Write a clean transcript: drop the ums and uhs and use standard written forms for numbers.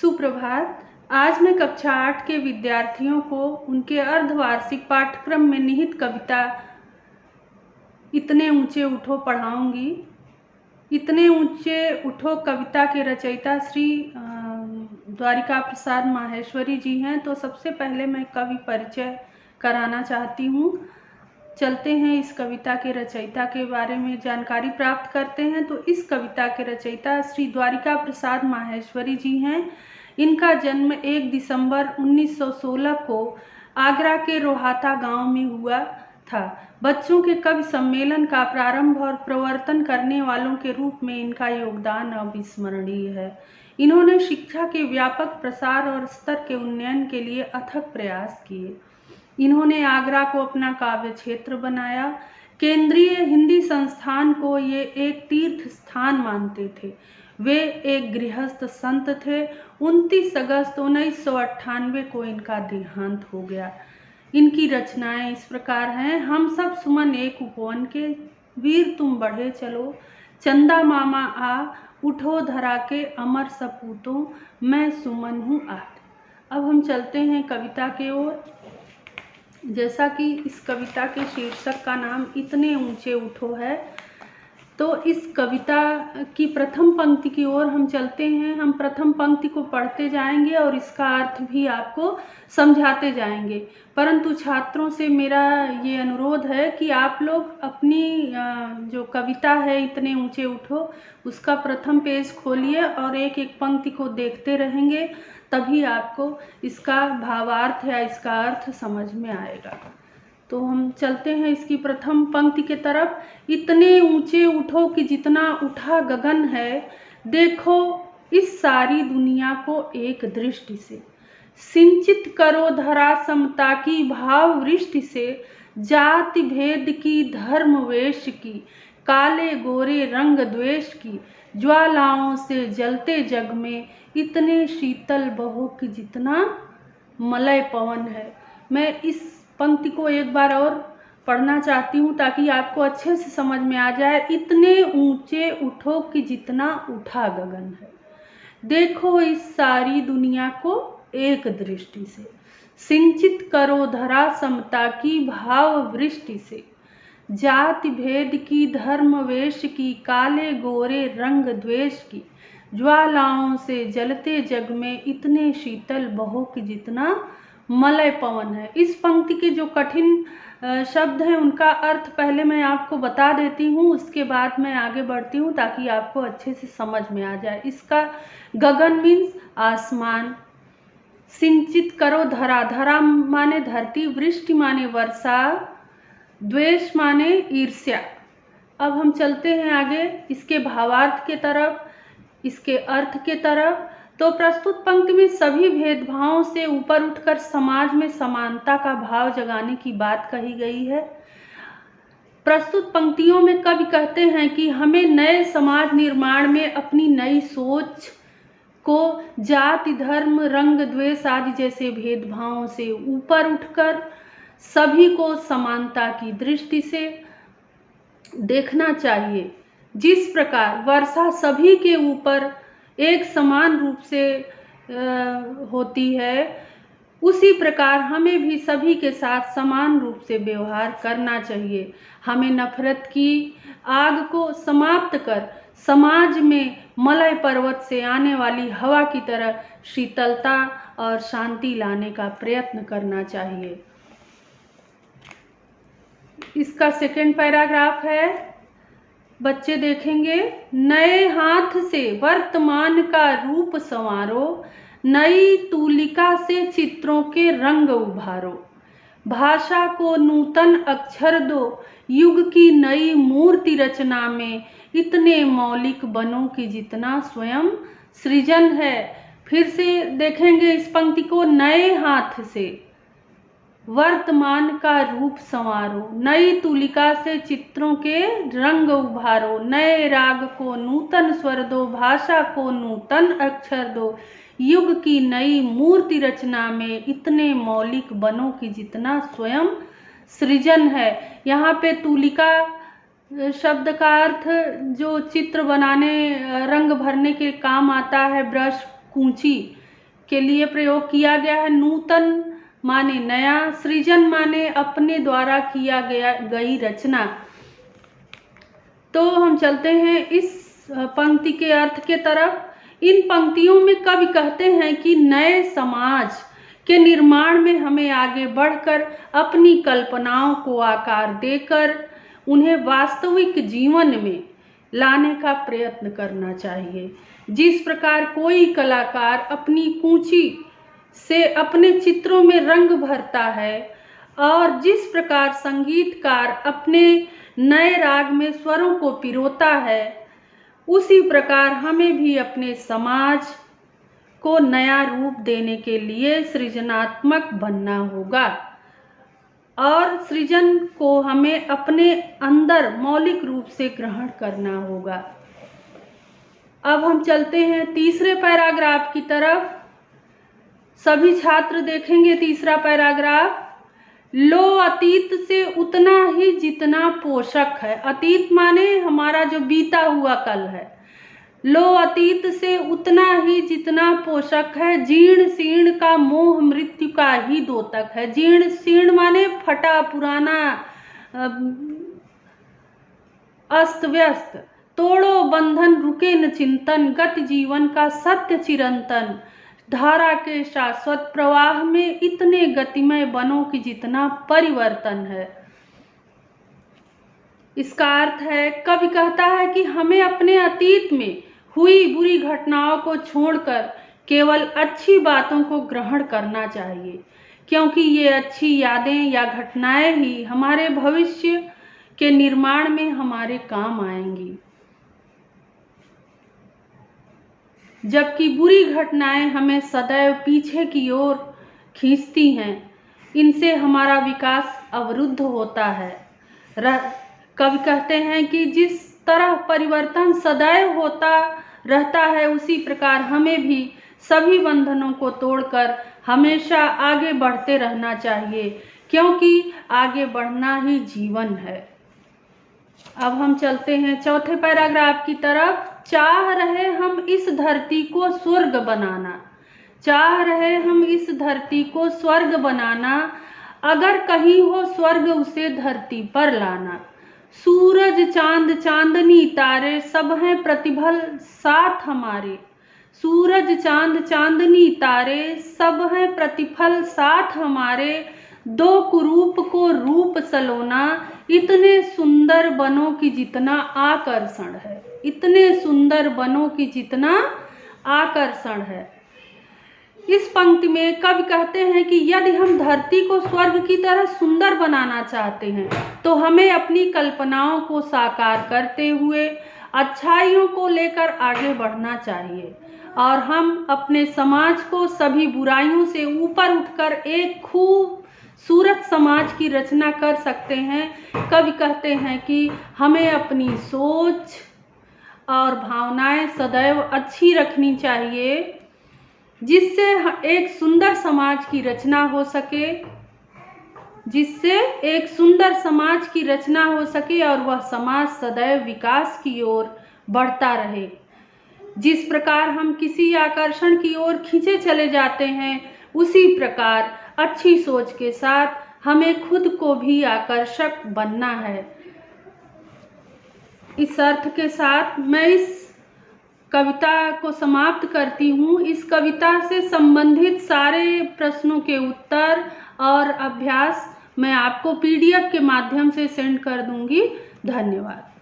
सुप्रभात। आज मैं कक्षा 8 के विद्यार्थियों को उनके अर्धवार्षिक पाठ्यक्रम में निहित कविता इतने ऊंचे उठो पढ़ाऊंगी। इतने ऊंचे उठो कविता के रचयिता श्री द्वारिका प्रसाद माहेश्वरी जी हैं। तो सबसे पहले मैं कवि परिचय कराना चाहती हूँ। चलते हैं इस कविता के रचयिता के बारे में जानकारी प्राप्त करते हैं। तो इस कविता के रचयिता श्री द्वारिका प्रसाद माहेश्वरी जी हैं। इनका जन्म 1 दिसंबर 1916 को आगरा के रोहाता गांव में हुआ था। बच्चों के कवि सम्मेलन का प्रारंभ और प्रवर्तन करने वालों के रूप में इनका योगदान अविस्मरणीय है। इन्होंने शिक्षा के व्यापक प्रसार और स्तर के उन्नयन के लिए अथक प्रयास किए। इन्होंने आगरा को अपना काव्य क्षेत्र बनाया। केंद्रीय हिंदी संस्थान को ये एक तीर्थ स्थान मानते थे। वे एक गृहस्थ संत थे। 29 अगस्त 1998 को इनका देहांत हो गया। इनकी रचनाएं इस प्रकार हैं। हम सब सुमन एक उपवन के, वीर तुम बढ़े चलो, चंदा मामा आ, उठो धरा के अमर सपूतों, मैं सुमन हूँ आज। अब हम चलते हैं कविता की ओर। जैसा कि इस कविता के शीर्षक का नाम इतने ऊंचे उठो है, तो इस कविता की प्रथम पंक्ति की ओर हम चलते हैं। हम प्रथम पंक्ति को पढ़ते जाएंगे और इसका अर्थ भी आपको समझाते जाएंगे। परंतु छात्रों से मेरा ये अनुरोध है कि आप लोग अपनी जो कविता है इतने ऊंचे उठो, उसका प्रथम पेज खोलिए और एक एक पंक्ति को देखते रहेंगे, तभी आपको इसका भावार्थ या इसका अर्थ समझ में आएगा। तो हम चलते हैं इसकी प्रथम पंक्ति के तरफ। इतने ऊंचे उठो कि जितना उठा गगन है, देखो इस सारी दुनिया को एक दृष्टि से, सिंचित करो धरा समता की भाव वृष्टि से, जाति भेद की, धर्म वेश की, काले गोरे रंग द्वेष की, ज्वालाओं से जलते जग में इतने शीतल बहो कि जितना मलय पवन है। मैं इस पंक्ति को एक बार और पढ़ना चाहती हूँ ताकि आपको अच्छे से समझ में आ जाए। इतने ऊंचे उठो कि जितना उठा गगन है, देखो इस सारी दुनिया को एक दृष्टि से, सिंचित करो धरा समता की भाव वृष्टि से, जाति भेद की, धर्म वेश की, काले गोरे रंग द्वेष की, ज्वालाओं से जलते जग में इतने शीतल बहो कि जितना मलय पवन है। इस पंक्ति के जो कठिन शब्द हैं उनका अर्थ पहले मैं आपको बता देती हूँ, उसके बाद मैं आगे बढ़ती हूँ ताकि आपको अच्छे से समझ में आ जाए। इसका गगन मीन्स आसमान, सिंचित करो धरा, धरा माने धरती, वृष्टि माने वर्षा, द्वेष माने ईर्ष्या। अब हम चलते हैं आगे इसके भावार्थ के तरफ, इसके अर्थ के तरफ। तो प्रस्तुत पंक्ति में सभी भेदभावों से ऊपर उठकर समाज में समानता का भाव जगाने की बात कही गई है। प्रस्तुत पंक्तियों में कवि कहते हैं कि हमें नए समाज निर्माण में अपनी नई सोच को जाति, धर्म, रंग, द्वेष आदि जैसे भेदभावों से ऊपर उठकर सभी को समानता की दृष्टि से देखना चाहिए। जिस प्रकार वर्षा सभी के ऊपर एक समान रूप से होती है, उसी प्रकार हमें भी सभी के साथ समान रूप से व्यवहार करना चाहिए। हमें नफरत की आग को समाप्त कर समाज में मलय पर्वत से आने वाली हवा की तरह शीतलता और शांति लाने का प्रयत्न करना चाहिए। इसका सेकंड पैराग्राफ है, बच्चे देखेंगे। नए हाथ से वर्तमान का रूप संवारो, नई तूलिका से चित्रों के रंग उभारो, भाषा को नूतन अक्षर दो, युग की नई मूर्ति रचना में इतने मौलिक बनो कि जितना स्वयं सृजन है। फिर से देखेंगे इस पंक्ति को, नए हाथ से वर्तमान का रूप संवारो, नई तुलिका से चित्रों के रंग उभारो, नए राग को नूतन स्वर दो, भाषा को नूतन अक्षर दो, युग की नई मूर्ति रचना में इतने मौलिक बनो कि जितना स्वयं सृजन है। यहाँ पे तुलिका शब्द का अर्थ जो चित्र बनाने, रंग भरने के काम आता है, ब्रश, कूंची, के लिए प्रयोग किया गया है। नूतन माने नया, सृजन माने अपने द्वारा किया गई रचना। तो हम चलते हैं इस पंक्ति के अर्थ के तरफ। इन पंक्तियों में कवि कहते हैं कि नए समाज के निर्माण में हमें आगे बढ़कर अपनी कल्पनाओं को आकार देकर उन्हें वास्तविक जीवन में लाने का प्रयत्न करना चाहिए। जिस प्रकार कोई कलाकार अपनी कूंची से अपने चित्रों में रंग भरता है और जिस प्रकार संगीतकार अपने नए राग में स्वरों को पिरोता है, उसी प्रकार हमें भी अपने समाज को नया रूप देने के लिए सृजनात्मक बनना होगा और सृजन को हमें अपने अंदर मौलिक रूप से ग्रहण करना होगा। अब हम चलते हैं तीसरे पैराग्राफ की तरफ। सभी छात्र देखेंगे तीसरा पैराग्राफ। लो अतीत से उतना ही जितना पोषक है। अतीत माने हमारा जो बीता हुआ कल है। लो अतीत से उतना ही जितना पोषक है, जीर्ण शीर्ण का मोह मृत्यु का ही द्योतक है। जीर्ण शीर्ण माने फटा पुराना, अस्त व्यस्त। तोड़ो बंधन रुके न चिंतन, गत जीवन का सत्य चिरंतन। धारा के शाश्वत प्रवाह में इतने गतिमय बनो कि जितना परिवर्तन है। इसका अर्थ है, कवि कहता है कि हमें अपने अतीत में हुई बुरी घटनाओं को छोड़कर केवल अच्छी बातों को ग्रहण करना चाहिए, क्योंकि ये अच्छी यादें या घटनाएं ही हमारे भविष्य के निर्माण में हमारे काम आएंगी, जबकि बुरी घटनाएं हमें सदैव पीछे की ओर खींचती हैं। इनसे हमारा विकास अवरुद्ध होता है। कवि कहते हैं कि जिस तरह परिवर्तन सदैव होता रहता है, उसी प्रकार हमें भी सभी बंधनों को तोड़कर हमेशा आगे बढ़ते रहना चाहिए, क्योंकि आगे बढ़ना ही जीवन है। अब हम चलते हैं चौथे पैराग्राफ की तरफ। चाह रहे हम इस धरती को स्वर्ग बनाना, चाह रहे हम इस धरती को स्वर्ग बनाना, अगर कहीं हो स्वर्ग उसे धरती पर लाना। सूरज चांद चांदनी तारे सब हैं प्रतिफल साथ हमारे। सूरज चांद चांदनी तारे सब हैं प्रतिफल साथ हमारे। दो कुरूप को रूप सलोना, इतने सुंदर बनो कि जितना आकर्षण है। इतने सुंदर बनो कि जितना आकर्षण है। इस पंक्ति में कवि कहते हैं कि यदि हम धरती को स्वर्ग की तरह सुंदर बनाना चाहते हैं, तो हमें अपनी कल्पनाओं को साकार करते हुए अच्छाइयों को लेकर आगे बढ़ना चाहिए और हम अपने समाज को सभी बुराइयों से ऊपर उठकर एक खूबसूरत समाज की रचना कर सकते हैं। कवि कहते हैं कि हमें अपनी सोच और भावनाएं सदैव अच्छी रखनी चाहिए, जिससे एक सुंदर समाज की रचना हो सके, जिससे एक सुंदर समाज की रचना हो सके और वह समाज सदैव विकास की ओर बढ़ता रहे। जिस प्रकार हम किसी आकर्षण की ओर खींचे चले जाते हैं, उसी प्रकार अच्छी सोच के साथ हमें खुद को भी आकर्षक बनना है। इस अर्थ के साथ मैं इस कविता को समाप्त करती हूँ। इस कविता से संबंधित सारे प्रश्नों के उत्तर और अभ्यास मैं आपको PDF के माध्यम से सेंड कर दूंगी। धन्यवाद।